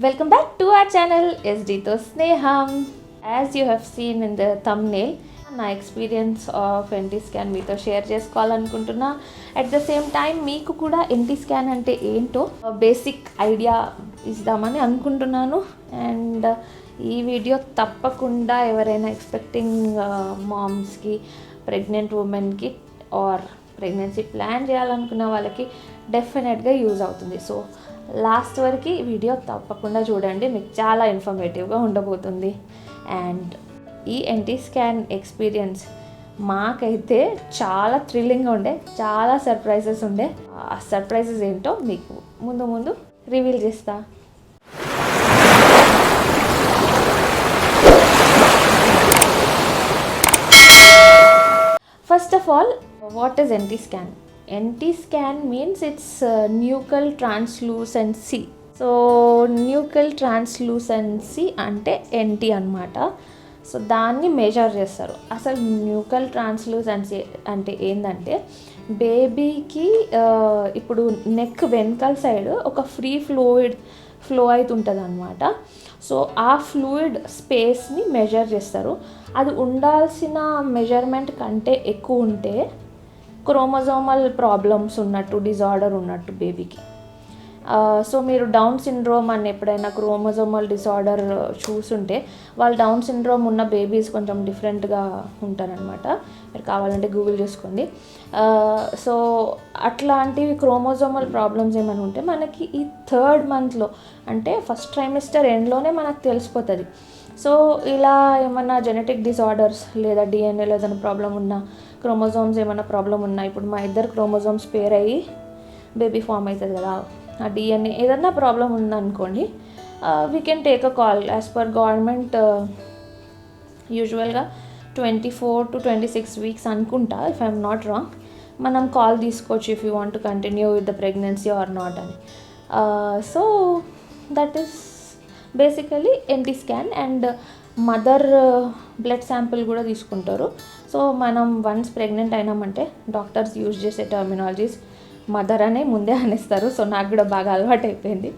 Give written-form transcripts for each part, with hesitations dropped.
Welcome back to our channel SD to Sneham. As you have seen in the thumbnail, నా experience of NT scan మీతో share చేసుకోవాలనుకుంటున్నా. At the same time మీకు కూడా NT scan అంటే ఏంటో basic idea ఇద్దామని అనుకుంటున్నాను. And ఈ వీడియో తప్పకుండా ఎవరైనా ఎక్స్పెక్టింగ్ మామ్స్కి, ప్రెగ్నెంట్ ఉమెన్కి ఆర్ ప్రెగ్నెన్సీ ప్లాన్ చేయాలనుకున్న వాళ్ళకి డెఫినెట్గా యూజ్ అవుతుంది. సో లాస్ట్ వరకు వీడియో తప్పకుండా చూడండి, మీకు చాలా ఇన్ఫర్మేటివ్గా ఉండబోతుంది. అండ్ ఈ ఎన్టీ స్కాన్ ఎక్స్పీరియన్స్ మాకైతే చాలా థ్రిల్లింగ్గా ఉండే, చాలా సర్ప్రైజెస్ ఉండే. ఆ సర్ప్రైజెస్ ఏంటో మీకు ముందు రివీల్ చేస్తా. First of all, what is NT scan? NT scan means it's nuchal translucency. So nuchal translucency అంటే NT అనమాట. సో దాన్ని మెజర్ చేస్తారు. అసలు న్యూకల్ ట్రాన్స్లూసెన్సీ అంటే ఏంటంటే బేబీకి ఇప్పుడు నెక్ వెనకాల సైడ్ ఒక ఫ్రీ ఫ్లో అవుతుంటుంది అనమాట. సో ఆ ఫ్లూయిడ్ స్పేస్ని మెజర్ చేస్తారు. అది ఉండాల్సిన మెజర్మెంట్ కంటే ఎక్కువ ఉంటే క్రోమోజోమల్ ప్రాబ్లమ్స్ ఉన్నట్టు, డిజార్డర్ ఉన్నట్టు బేబీకి. సో మీరు డౌన్ సిండ్రోమ్ అని ఎప్పుడైనా క్రోమోజోమల్ డిజార్డర్ చూసుంటే, వాళ్ళు డౌన్ సిండ్రోమ్ ఉన్న బేబీస్ కొంచెం డిఫరెంట్గా ఉంటారనమాట. మీరు కావాలంటే గూగుల్ చేసుకోండి. సో అట్లాంటివి క్రోమోజోమల్ ప్రాబ్లమ్స్ ఏమైనా ఉంటే మనకి ఈ 3rd మంత్లో, అంటే ఫస్ట్ ట్రైమిస్టర్ ఎండ్లోనే మనకు తెలిసిపోతుంది. సో ఇలా ఏమన్నా జెనెటిక్ డిజార్డర్స్ లేదా డిఎన్ఏలో ఏదైనా ప్రాబ్లం ఉన్నా, క్రోమోజోమ్స్ ఏమైనా ప్రాబ్లం ఉన్నా, ఇప్పుడు మా ఇద్దరు క్రోమోజోమ్స్ పేర్ అయ్యి బేబీ ఫామ్ అవుతుంది కదా, ఆ డిఎన్ఏ ఏదన్నా ప్రాబ్లం ఉందనుకోండి, we can take a call. As per government యూజువల్గా 24 to 26 వీక్స్ అనుకుంటా, ఇఫ్ ఐఎమ్ నాట్ రాంగ్, మనం కాల్ తీసుకోవచ్చు if you want to continue with the pregnancy or not అని. So that is basically NT scan. And mother blood sample కూడా తీసుకుంటారు. So మనం once pregnant అయినామంటే doctors use చేసే terminologies mother అనే ముందే అనేస్తారు. సో నాకు కూడా బాగా అలవాటు అయిపోయింది.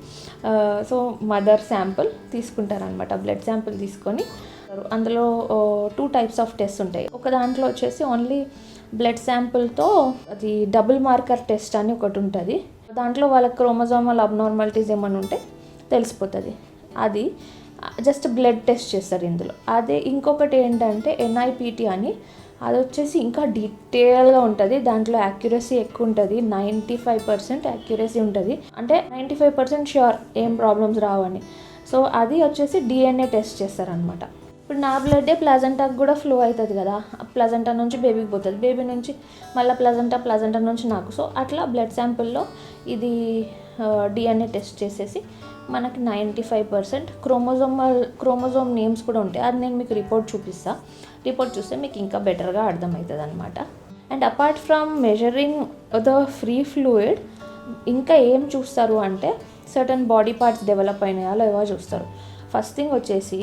So mother sample తీసుకుంటారనమాట. Blood sample తీసుకొని అందులో 2 types ఆఫ్ టెస్ట్ ఉంటాయి. ఒక దాంట్లో వచ్చేసి ఓన్లీ బ్లడ్ శాంపుల్తో అది డబుల్ మార్కర్ టెస్ట్ అని ఒకటి ఉంటుంది. దాంట్లో వాళ్ళ క్రోమోజోమల్ అబ్నార్మాలిటీస్ ఏమైనా ఉంటే తెలిసిపోతుంది. అది జస్ట్ బ్లడ్ టెస్ట్ చేస్తారు ఇందులో. అదే ఇంకొకటి ఏంటంటే NIPT అని, అది వచ్చేసి ఇంకా డీటెయిల్గా ఉంటుంది. దాంట్లో యాక్యురసీ ఎక్కువ ఉంటుంది. 95% యాక్యురసీ ఉంటుంది. అంటే 95% ష్యూర్ ఏం ప్రాబ్లమ్స్ రావని. సో అది వచ్చేసి DNA టెస్ట్ చేస్తారనమాట. ఇప్పుడు నా బ్లడ్డే ప్లజెంటాకు కూడా ఫ్లో అవుతుంది కదా, ప్లజెంటా నుంచి బేబీకి పోతుంది, బేబీ నుంచి మళ్ళీ ప్లజెంటా నుంచి నాకు. సో అట్లా బ్లడ్ శాంపుల్లో ఇది DNA టెస్ట్ చేసేసి మనకి 95% క్రోమోజోమ్ నేమ్స్ కూడా ఉంటాయి. అది నేను మీకు రిపోర్ట్ చూపిస్తాను. రిపోర్ట్ చూస్తే మీకు ఇంకా బెటర్గా అర్థమవుతుంది అనమాట. And apart from measuring the free fluid, ఇంకా ఏం చూస్తారు అంటే సర్టన్ బాడీ పార్ట్స్ డెవలప్ అయినాయా లేవో చూస్తారు. ఫస్ట్ థింగ్ వచ్చేసి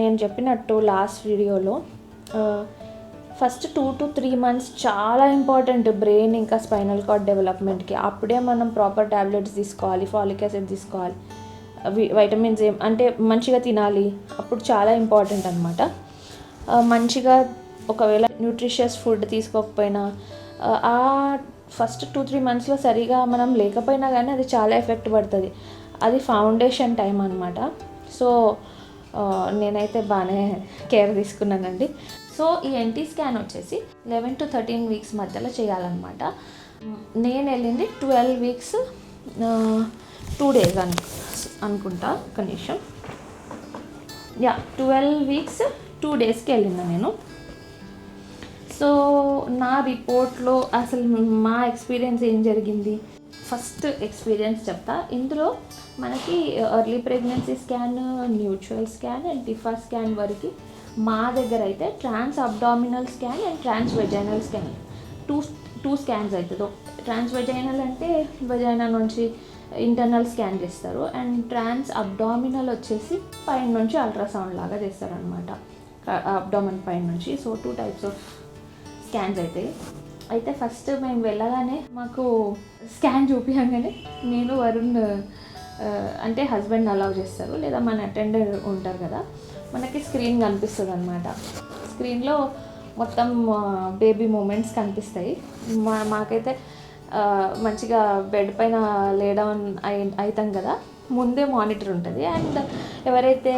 నేను చెప్పినట్టు లాస్ట్ వీడియోలో ఫస్ట్ 2 to 3 months చాలా ఇంపార్టెంట్ బ్రెయిన్ ఇంకా స్పైనల్ కార్డ్ డెవలప్మెంట్కి. అప్పుడే మనం ప్రాపర్ ట్యాబ్లెట్స్ తీసుకోవాలి, ఫాలిక్ యాసిడ్ తీసుకోవాలి, వైటమిన్స్ అంటే మంచిగా తినాలి. అప్పుడు చాలా ఇంపార్టెంట్ అనమాట. మంచిగా ఒకవేళ న్యూట్రిషియస్ ఫుడ్ తీసుకోకపోయినా ఆ ఫస్ట్ 2-3 monthsలో సరిగా మనం లేకపోయినా కానీ అది చాలా ఎఫెక్ట్ పడుతుంది. అది ఫౌండేషన్ టైం అనమాట. సో నేనైతే బాగానే కేర్ తీసుకున్నానండి. సో ఈ ఎన్టీ స్కాన్ వచ్చేసి 11 to 13 weeks మధ్యలో చేయాలన్నమాట. నేను వెళ్ళింది 12 weeks 2 days అనుకుంటా. ఒక నిమిషం. 12 weeks 2 daysకి వెళ్ళినా నేను. సో నా రిపోర్ట్లో అసలు మా ఎక్స్పీరియన్స్ ఏం జరిగింది, ఫస్ట్ ఎక్స్పీరియన్స్ చెప్తా. ఇందులో మనకి early pregnancy scan, neutral scan and TIFFA scan వరకు మా దగ్గర అయితే trans abdominal scan and trans vaginal scan two scans అవుతుంది. ట్రాన్స్ వెజైనల్ అంటే వెజైనా నుంచి ఇంటర్నల్ స్కాన్ చేస్తారు. అండ్ ట్రాన్స్ అబ్డామినల్ వచ్చేసి పైన నుంచి అల్ట్రాసౌండ్ లాగా చేస్తారనమాట, అబ్డామన్ పైన నుంచి. సో 2 types ఆఫ్ స్కాన్స్ అయితే ఫస్ట్ మేము వెళ్ళగానే మాకు స్కాన్ చూపించగానే నేను వరుణ్ అంటే హస్బెండ్ అలౌ చేస్తారు, లేదా మన అటెండర్ ఉంటారు కదా, మనకి స్క్రీన్ కనిపిస్తుంది అనమాట. స్క్రీన్లో మొత్తం బేబీ మూమెంట్స్ కనిపిస్తాయి. మాకైతే మంచిగా బెడ్ పైన లేడౌన్ అవుతాం కదా, ముందే మానిటర్ ఉంటుంది. అండ్ ఎవరైతే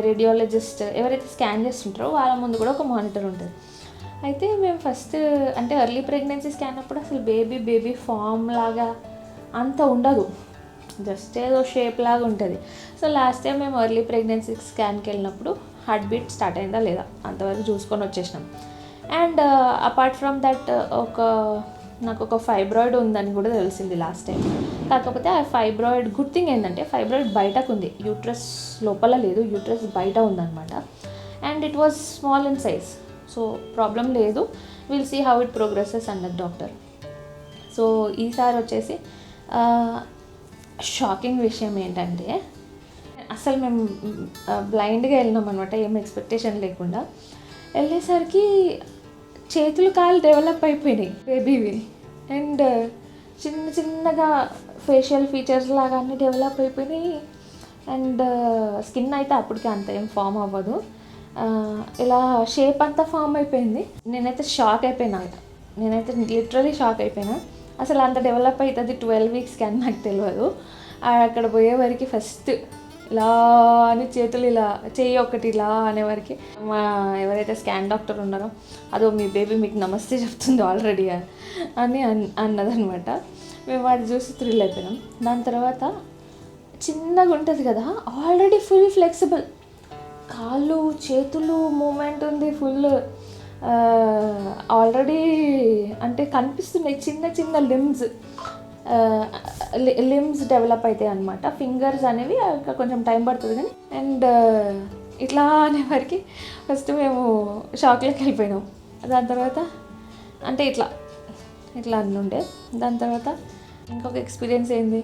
రేడియాలజిస్ట్ ఎవరైతే స్కాన్ చేస్తుంటారో వాళ్ళ ముందు కూడా ఒక మానిటర్ ఉంటుంది. అయితే మేము ఫస్ట్ అంటే ఎర్లీ ప్రెగ్నెన్సీ స్కాన్ అప్పుడు అసలు బేబీ ఫామ్ లాగా అంత ఉండదు, జస్ట్ ఏదో షేప్ లాగా ఉంటుంది. సో లాస్ట్ టైం మేము ఎర్లీ ప్రెగ్నెన్సీ స్కాన్కి వెళ్ళినప్పుడు హార్ట్ బీట్ స్టార్ట్ అయిందా లేదా అంతవరకు చూసుకొని వచ్చేసినాం. అండ్ అపార్ట్ ఫ్రమ్ దట్ నాకు ఒక ఫైబ్రాయిడ్ ఉందని కూడా తెలిసింది లాస్ట్ టైం. కాకపోతే ఆ ఫైబ్రాయిడ్ గుడ్ థింగ్ ఏంటంటే ఫైబ్రాయిడ్ బయటకు ఉంది, యూట్రస్ లోపల లేదు, యూట్రస్ బయట ఉందన్నమాట. And it was small in size, so problem లేదు, will see how it progresses అన్నది డాక్టర్. సో ఈసారి వచ్చేసి షాకింగ్ విషయం ఏంటంటే అసలు మేము బ్లైండ్గా వెళ్ళినాం అనమాట, ఏం ఎక్స్పెక్టేషన్ లేకుండా. వెళ్ళేసరికి చేతులు కాళ్ళు డెవలప్ అయిపోయినాయి బేబీవి. అండ్ చిన్నగా ఫేషియల్ ఫీచర్స్ లాగా అన్నీ డెవలప్ అయిపోయినాయి. అండ్ స్కిన్ అయితే అప్పటికి అంత ఏం ఫామ్ అవ్వదు, ఇలా షేప్ అంతా ఫామ్ అయిపోయింది. నేనైతే షాక్ అయిపోయినా, నేనైతే లిటరలీ షాక్ అయిపోయినా. అసలు అంత డెవలప్ అవుతుంది 12 వీక్స్కి అని నాకు తెలియదు. అక్కడ పోయేవరకు ఫస్ట్ ఇలా అని చేతులు ఇలా చెయ్యి ఒకటి ఇలా అనేవరకు మా ఎవరైతే స్కాన్ డాక్టర్ ఉన్నారో అదో మీ బేబీ మీకు నమస్తే చెప్తుంది ఆల్రెడీ అని అన్నదనమాట. మేము అది చూసి థ్రిల్ అయిపోయినాం. దాని తర్వాత చిన్నగా ఉంటుంది కదా, ఆల్రెడీ ఫుల్ ఫ్లెక్సిబుల్, కాళ్ళు చేతులు మూమెంట్ ఉంది ఫుల్, ఆల్రెడీ అంటే కనిపిస్తున్నాయి చిన్న లిమ్స్ డెవలప్ అవుతాయి అనమాట. ఫింగర్స్ అనేవి కొంచెం టైం పడుతుంది కానీ. అండ్ ఇట్లా అనేవరకు ఫస్ట్ మేము షాక్లోకి వెళ్ళిపోయినాం. దాని తర్వాత అంటే ఇట్లా అన్నుండే. దాని తర్వాత ఇంకొక ఎక్స్పీరియన్స్ ఏంది,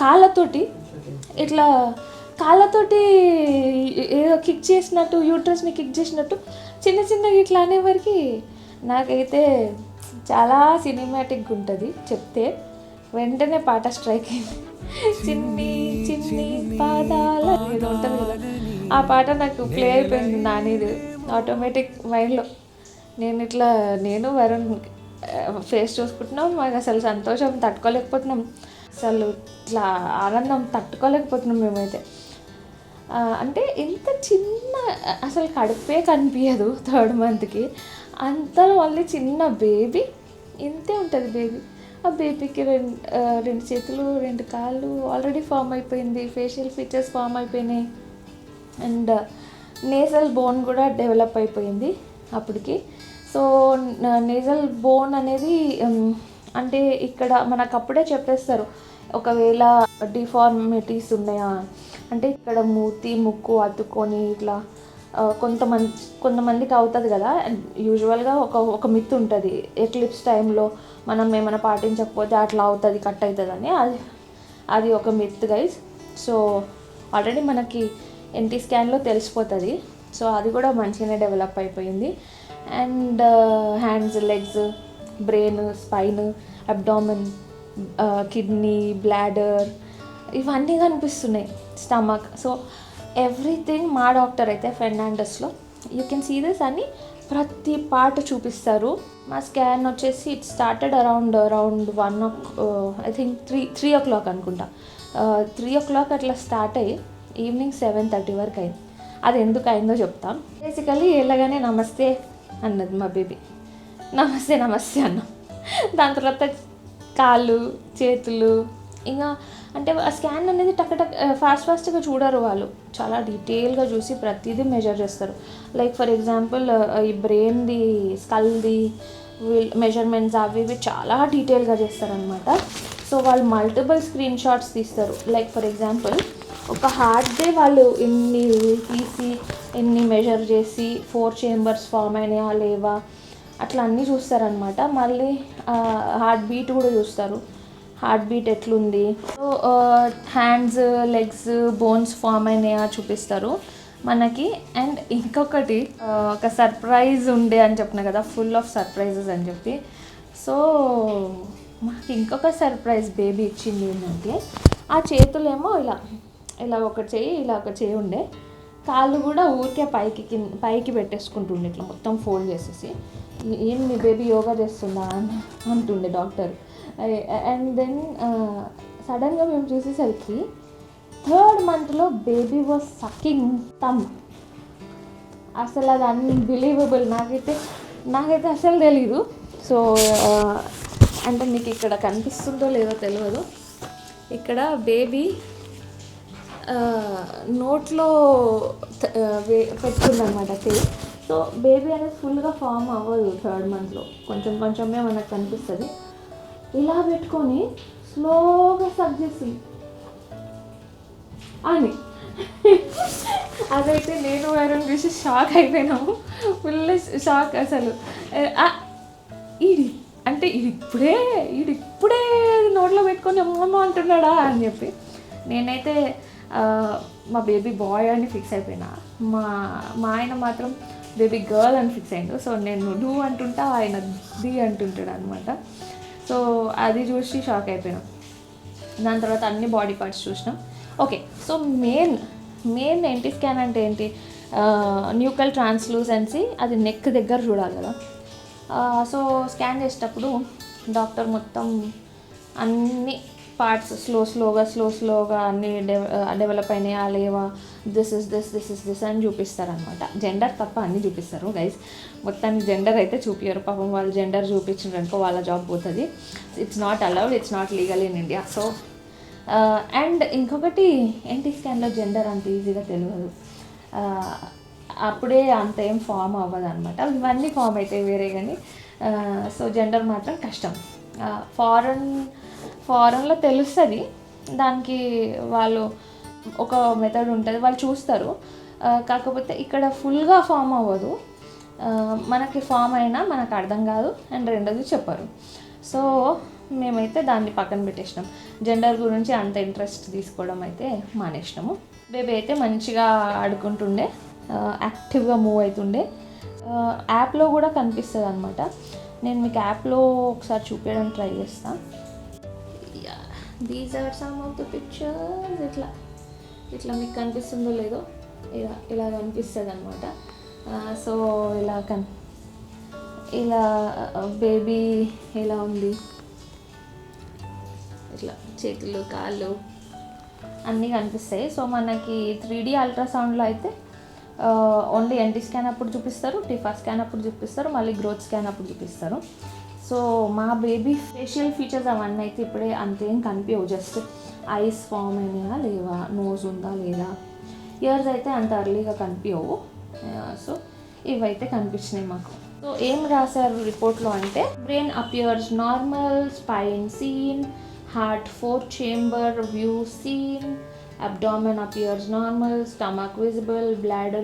కాళ్ళతోటి ఏదో కిక్ చేసినట్టు, యూట్రస్ని కిక్ చేసినట్టు చిన్నగా ఇట్లా అనేవరకు నాకైతే చాలా సినిమాటిక్గా ఉంటుంది. చెప్తే వెంటనే పాట స్ట్రైక్ అయింది, చిన్ని పాదాల ఏదో ఉంటుంది కదా, ఆ పాట నాకు ప్లే అయిపోయింది నానేది ఆటోమేటిక్ మైండ్లో. నేను వరుణ్ ఫేస్ చూసుకుంటున్నాం, మాకు అసలు సంతోషం తట్టుకోలేకపోతున్నాం, అసలు ఇట్లా ఆనందం తట్టుకోలేకపోతున్నాం మేమైతే. అంటే ఎంత చిన్న అసలు కడుపే కనిపించదు 3rd మంత్కి, అంత మళ్ళీ చిన్న బేబీ ఇంతే ఉంటుంది బేబీ. ఆ బేబీకి రెండు చేతులు 2 కాళ్ళు ఆల్రెడీ ఫామ్ అయిపోయింది, ఫేషియల్ ఫీచర్స్ ఫామ్ అయిపోయినాయి. అండ్ నేజల్ బోన్ కూడా డెవలప్ అయిపోయింది అప్పటికి. సో నేజల్ బోన్ అనేది అంటే ఇక్కడ మనకు అప్పుడే చెప్పేస్తారు ఒకవేళ డిఫార్మిటీస్ ఉన్నాయా అంటే, ఇక్కడ మూతి ముక్కు అతుక్కొని ఇట్లా కొంతమందికి అవుతుంది కదా. యూజువల్గా ఒక మిత్ ఉంటుంది, ఎక్లిప్స్ టైంలో మనం ఏమైనా పాటించకపోతే అట్లా అవుతుంది, కట్ అవుతుంది అని. అది ఒక మిత్ గైస్. సో ఆల్రెడీ మనకి ఎన్టీ స్కాన్లో తెలిసిపోతుంది. సో అది కూడా మంచిగానే డెవలప్ అయిపోయింది. And hands, legs, brain, spine, abdomen, kidney, bladder ఇవన్నీ కనిపిస్తున్నాయి, స్టమక్. సో ఎవ్రీథింగ్ మా డాక్టర్ అయితే ఫెర్నాండస్లో యూ కెన్ సీ దిస్ అని ప్రతి పార్ట్ చూపిస్తారు. మా స్కాన్ వచ్చేసి it started around 1 I think 3 o'clock అనుకుంటా. 3 o'clock అట్లా స్టార్ట్ అయ్యి ఈవినింగ్ 7:30 వరకు అయింది. అది ఎందుకు అయిందో చెప్తాం. బేసికలీ వెళ్ళగానే నమస్తే అన్నది మా బేబీ, నమస్తే అన్న. దాని తర్వాత కాళ్ళు చేతులు ఇంకా అంటే ఆ స్కాన్ అనేది ఫాస్ట్గా చూడరు వాళ్ళు, చాలా డీటెయిల్గా చూసి ప్రతిదీ మెజర్ చేస్తారు. లైక్ ఫర్ ఎగ్జాంపుల్ ఈ బ్రెయిన్ది, స్కల్ది మెజర్మెంట్స్ అవి ఇవి చాలా డీటెయిల్గా చేస్తారనమాట. సో వాళ్ళు మల్టిపుల్ స్క్రీన్ షాట్స్ తీస్తారు. లైక్ ఫర్ ఎగ్జాంపుల్ ఒక హార్ట్దే వాళ్ళు ఎన్ని తీసి ఎన్ని మెజర్ చేసి 4 chambers ఫామ్ అయినాయా లేవా అట్లా అన్నీ చూస్తారనమాట. మళ్ళీ హార్ట్ బీట్ కూడా చూస్తారు, హార్ట్ బీట్ ఎట్లుంది. So hands, legs, bones form అయినాయా చూపిస్తారు మనకి. అండ్ ఇంకొకటి ఒక సర్ప్రైజ్ ఉండే అని చెప్పిన కదా, ఫుల్ ఆఫ్ సర్ప్రైజెస్ అని చెప్పి. సో మాకు ఇంకొక సర్ప్రైజ్ బేబీ ఇచ్చింది ఏంటంటే, ఆ చేతులేమో ఇలా ఇలా ఒక చేయి ఇలా ఒక చేయి ఉండే, కాళ్ళు కూడా ఊరికే పైకి పెట్టేసుకుంటుండే ఇట్లా మొత్తం ఫోల్డ్ చేసేసి. ఏం మీ బేబీ యోగా చేస్తుందా అని అంటుండే డాక్టర్. అండ్ దెన్ సడన్గా మేము చూసేసరికి 3rd monthలో బేబీ వాజ్ సక్కింగ్ థంబ్. అసలు అది అన్బిలీవబుల్. నాకైతే అసలు తెలీదు. సో అంటే మీకు ఇక్కడ కనిపిస్తుందో లేదో తెలియదు, ఇక్కడ బేబీ నోట్లో పెట్టుకుందనమాట టేప్. సో బేబీ అనేది ఫుల్గా ఫామ్ అవ్వదు 3rd monthలో, కొంచెం కొంచెమే మనకు కనిపిస్తుంది. ఇలా పెట్టుకొని స్లోగా సక్ చేస్తుంది అని. అదైతే నేను వేరే చూసి షాక్ అయిపోయినాము, ఫుల్ షాక్ అసలు. ఈడిప్పుడే నోట్లో పెట్టుకొని అమ్మమ్మ అంటున్నాడా అని చెప్పి నేనైతే మా బేబీ బాయ్ అని ఫిక్స్ అయిపోయినా. మా ఆయన మాత్రం బేబీ గర్ల్ అని ఫిక్స్ అయ్యిండు. సో నేను డూ అంటుంటా, ఆయన ది అంటుంటాడు అనమాట. సో అది చూసి షాక్ అయిపోయినాం. దాని తర్వాత అన్ని బాడీ పార్ట్స్ చూసినాం. Okay, so main NT scan అంటే ఏంటి? న్యూకల్ ట్రాన్స్లూసెన్సీ, అది నెక్ దగ్గర చూడాలి కదా. సో స్కాన్ చేసేటప్పుడు డాక్టర్ మొత్తం అన్ని పార్ట్స్ స్లోగా అన్నీ డెవలప్ అయినాయా లేవా, దిస్ ఇస్ దిస్ అని చూపిస్తారనమాట. జెండర్ తప్ప అన్నీ చూపిస్తారు గైస్. మొత్తానికి జెండర్ అయితే చూపించారు. పాపం వాళ్ళు జెండర్ చూపించారనుకో వాళ్ళ జాబ్ పోతుంది. It's not allowed, it's not legal in India. So and ఇంకొకటి, ఎన్టీ స్కాన్లో జెండర్ అంత ఈజీగా తెలియదు. అప్పుడే అంత ఏం ఫామ్ అవ్వదు అనమాట. ఇవన్నీ ఫామ్ అవుతాయి వేరే, కానీ సో జెండర్ మాత్రం కష్టం. ఫారెన్లో తెలుస్తుంది, దానికి వాళ్ళు ఒక మెథడ్ ఉంటుంది, వాళ్ళు చూస్తారు. కాకపోతే ఇక్కడ ఫుల్గా ఫామ్ అవ్వదు, మనకి ఫామ్ అయినా మనకు అర్థం కాదు, అండ్ రెండోది చెప్పరు. సో మేమైతే దాన్ని పక్కన పెట్టేసినాం. జెండర్ గురించి అంత ఇంట్రెస్ట్ తీసుకోవడం అయితే మానేసినాము. బేబీ అయితే మంచిగా ఆడుకుంటుండే, యాక్టివ్గా మూవ్ అవుతుండే. యాప్లో కూడా కనిపిస్తుంది అనమాట. నేను మీకు యాప్లో ఒకసారి చూపించడానికి ట్రై చేస్తాను. These are some of the pictures. ఇట్లా మీకు కనిపిస్తుందో లేదో, ఇలా కనిపిస్తుంది అనమాట. సో ఇలా బేబీ ఎలా ఉంది, ఇట్లా చేతులు కాళ్ళు అన్నీ కనిపిస్తాయి. సో మనకి 3D అల్ట్రాసౌండ్లో అయితే ఓన్లీ ఎన్టీ స్కాన్ అప్పుడు చూపిస్తారు, టిఫా స్కాన్ అప్పుడు చూపిస్తారు, మళ్ళీ గ్రోత్ స్కాన్ అప్పుడు చూపిస్తారు. సో మా బేబీ ఫేషియల్ ఫీచర్స్ అవన్నీ అయితే ఇప్పుడే అంతేం కనిపించవు. జస్ట్ ఐస్ ఫామ్ అయినాయా లేవా, నోజ్ ఉందా లేదా, ఇయర్స్ అయితే అంత అర్లీగా కనిపించవు. సో ఇవైతే కనిపించినాయి మాకు. సో ఏం రాశారు రిపోర్ట్లో అంటే, brain appears normal, spine seen, heart 4 chamber view seen, abdomen appears normal, stomach visible, bladder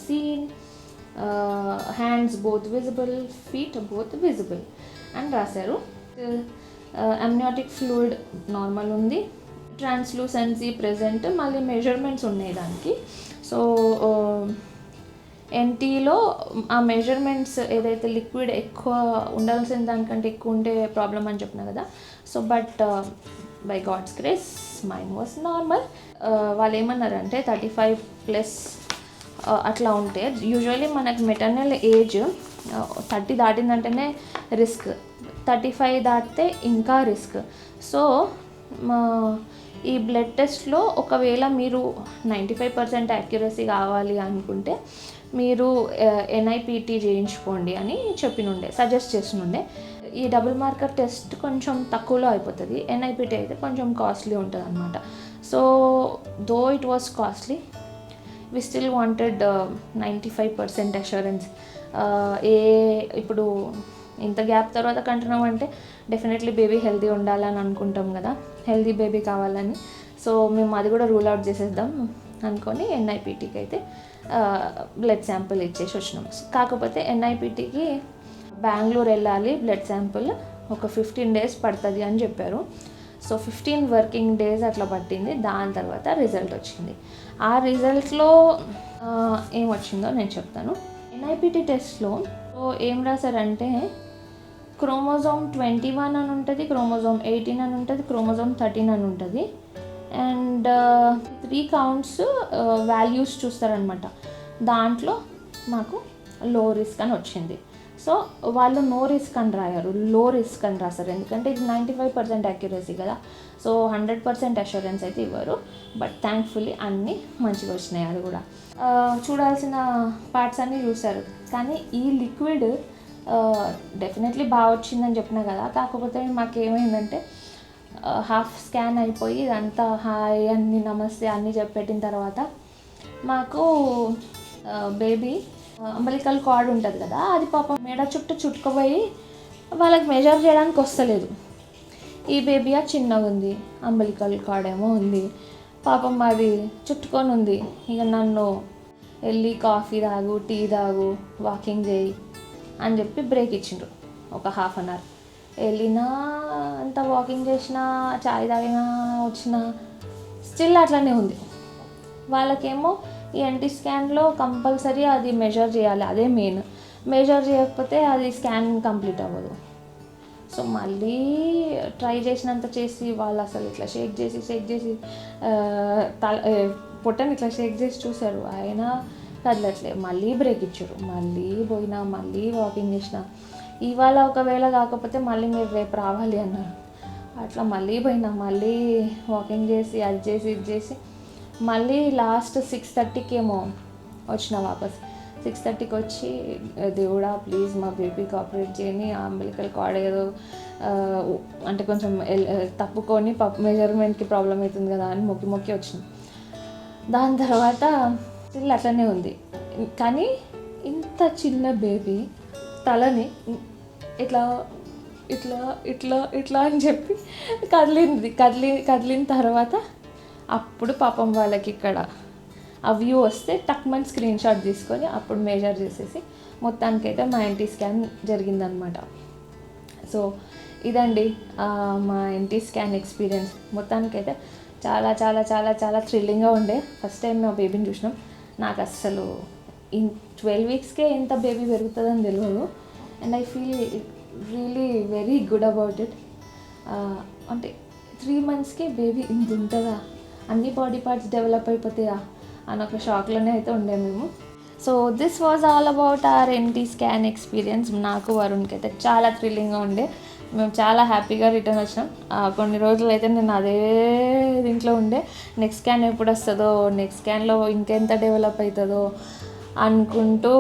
seen, hands both visible, feet both visible and rasaru. Amniotic fluid normal undi, translucency present, malli measurements unnai daniki. So ఎన్టీలో ఆ measurements ఏదైతే liquid ఎక్కువ ఉండాల్సిన దానికంటే ఎక్కువ ఉంటే problem అని చెప్పినా కదా. So but by God's grace mine was normal. వాళ్ళు ఏమన్నారంటే 35+ అట్లా ఉంటే, యూజువల్లీ మనకి మెటర్నల్ ఏజ్ 30 దాటిందంటేనే రిస్క్, 35 దాటితే ఇంకా రిస్క్. సో ఈ బ్లడ్ టెస్ట్లో ఒకవేళ మీరు 95% యాక్యురసీ కావాలి అనుకుంటే మీరు ఎన్ఐపిటి చేయించుకోండి అని సజెస్ట్ చేసినుండే. ఈ డబుల్ మార్కర్ టెస్ట్ కొంచెం తక్కువలో అయిపోతుంది, ఎన్ఐపిటి అయితే కొంచెం కాస్ట్లీ ఉంటుంది అనమాట. So though it was costly, we still wanted 95% assurance. ఇప్పుడు ఇంత గ్యాప్ తర్వాత కంటున్నాం అంటే డెఫినెట్లీ బేబీ హెల్తీ ఉండాలని అనుకుంటాం కదా, హెల్తీ బేబీ కావాలని. సో మేము అది కూడా రూల్ అవుట్ చేసేద్దాం అనుకొని ఎన్ఐపిటికి అయితే బ్లడ్ శాంపుల్ ఇచ్చేసి వచ్చినాం. కాకపోతే ఎన్ఐపిటికి బెంగళూరు వెళ్ళాలి, బ్లడ్ శాంపుల్ ఒక 15 days పడుతుంది అని చెప్పారు. సో 15 working days అట్లా పట్టింది. దాని తర్వాత రిజల్ట్ వచ్చింది. ఆ రిజల్ట్లో ఏమొచ్చిందో నేను చెప్తాను. ఎన్ఐపిటి టెస్ట్లో ఏం రాశారంటే క్రోమోజోమ్ 21 అని ఉంటుంది, క్రోమోజోమ్ 18 అని ఉంటుంది, క్రోమోజోమ్ 13 అని ఉంటుంది. అండ్ 3 కౌంట్స్ వాల్యూస్ చూస్తారనమాట. దాంట్లో మాకు లో రిస్క్ అని వచ్చింది. సో వాళ్ళు నో రిస్క్ అని రాయారు, లో రిస్క్ అని రాస్తారు. ఎందుకంటే ఇది 95% యాక్యురసీ కదా, సో 100% అష్యూరెన్స్ అయితే ఇవ్వరు. బట్ థ్యాంక్ఫుల్లీ అన్నీ మంచిగా వచ్చినాయి. అది కూడా చూడాల్సిన పార్ట్స్ అన్నీ చూశారు. కానీ ఈ లిక్విడ్ డెఫినెట్లీ బాగా వచ్చిందని చెప్పినా కదా, కాకపోతే మాకేమైందంటే హాఫ్ స్కాన్ అయిపోయి ఇదంతా హాయ్ అన్ని నమస్తే అన్నీ చెప్పెట్టిన తర్వాత మాకు బేబీ అంబలికల్ కార్డ్ ఉంటుంది కదా, అది పాపం మెడ చుట్టూ చుట్టుకుపోయి వాళ్ళకి మెజర్ చేయడానికి వస్తలేదు. ఈ బేబీ చిన్నగా ఉంది, అంబలికల్ కార్డ్ ఏమో ఉంది, పాపం అది చుట్టుకొని ఉంది. ఇక నన్ను వెళ్ళి కాఫీ తాగు, టీ తాగు, వాకింగ్ చేయి అని చెప్పి బ్రేక్ ఇచ్చిండ్రు ఒక ½ అన్ అవర్. వెళ్ళినా అంత వాకింగ్ చేసినా, చాయ్ తాగినా, వచ్చినా స్టిల్ అట్లనే ఉంది. వాళ్ళకేమో ఈ ఎన్టీ స్కాన్లో కంపల్సరీ అది మెజర్ చేయాలి, అదే మెయిన్. మెజర్ చేయకపోతే అది స్కాన్ కంప్లీట్ అవ్వదు. సో మళ్ళీ ట్రై చేసినంత చేసి వాళ్ళు అసలు ఇట్లా షేక్ చేసి పొట్టని ఇట్లా షేక్ చేసి చూశారు, అయినా కదలట్లే. మళ్ళీ బ్రేక్ ఇచ్చారు, మళ్ళీ పోయినా, మళ్ళీ వాకింగ్ చేసిన. ఇవాళ ఒకవేళ కాకపోతే మళ్ళీ మీరు రేపు రావాలి అన్నారు. అట్లా మళ్ళీ పోయినా, మళ్ళీ వాకింగ్ చేసి అది చేసి ఇది చేసి మళ్ళీ లాస్ట్ 6:30కి ఏమో వచ్చిన వాపస్. 6:30కి వచ్చి దేవుడా ప్లీజ్ మా బేబీకి ఆపరేట్ చేయని, ఆ అంబిలికల్ కార్డ్ ఏదో అంటే కొంచెం తప్పుకొని మెజర్మెంట్కి ప్రాబ్లం అవుతుంది కదా అని మొక్కి వచ్చింది. దాని తర్వాత స్టిల్ అట్లనే ఉంది. కానీ ఇంత చిన్న బేబీ తలని ఇట్లా ఇట్లా ఇట్లా ఇట్లా అని చెప్పి కదిలిన తర్వాత అప్పుడు పాపం వాళ్ళకి ఇక్కడ ఆ వ్యూ వస్తే టక్మన్ స్క్రీన్ షాట్ తీసుకొని అప్పుడు మెజర్ చేసేసి మొత్తానికైతే మా ఎన్టీ స్కాన్ జరిగిందనమాట. సో ఇదండి మా ఎన్టీ స్కాన్ ఎక్స్పీరియన్స్. మొత్తానికైతే చాలా చాలా చాలా చాలా థ్రిల్లింగ్గా ఉండే. ఫస్ట్ టైం మా బేబీని చూసినాం. నాకు అస్సలు 12 వీక్స్కే ఎంత బేబీ పెరుగుతుందని తెలియదు. And I feel really very good about it. అంటే 3 monthsకే బేబీ ఇంత ఉంటుందా, అన్ని బాడీ పార్ట్స్ డెవలప్ అయిపోతాయా అని ఒక షాక్లోనే అయితే ఉండే మేము. So this was all about our NT scan experience. నాకు వరుణ్కి అయితే చాలా థ్రిల్లింగ్గా ఉండే. మేము చాలా హ్యాపీగా రిటర్న్ వచ్చినాం. కొన్ని రోజులు అయితే నేను అదే దీంట్లో ఉండే, నెక్స్ట్ స్కాన్ ఎప్పుడు వస్తుందో, నెక్స్ట్ స్కాన్లో ఇంకెంత డెవలప్ అవుతుందో అనుకుంటూ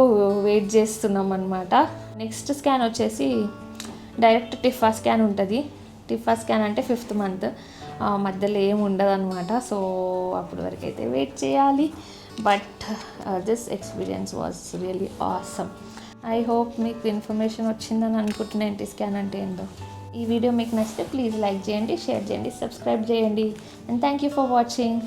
వెయిట్ చేస్తున్నాం అనమాట. నెక్స్ట్ స్కాన్ వచ్చేసి డైరెక్ట్ టిఫా స్కాన్ ఉంటుంది. టిఫా స్కాన్ అంటే 5th month, మధ్యలో ఏమి ఉండదు అనమాట. సో అప్పటి వరకు అయితే వెయిట్ చేయాలి. But this experience was really awesome. I hope మీకు ఇన్ఫర్మేషన్ వచ్చిందని అనుకుంటున్నా ఎన్టీ స్కాన్ అంటే ఏంటో. ఈ వీడియో మీకు నచ్చితే ప్లీజ్ లైక్ చేయండి, షేర్ చేయండి, సబ్స్క్రైబ్ చేయండి. And thank you for watching.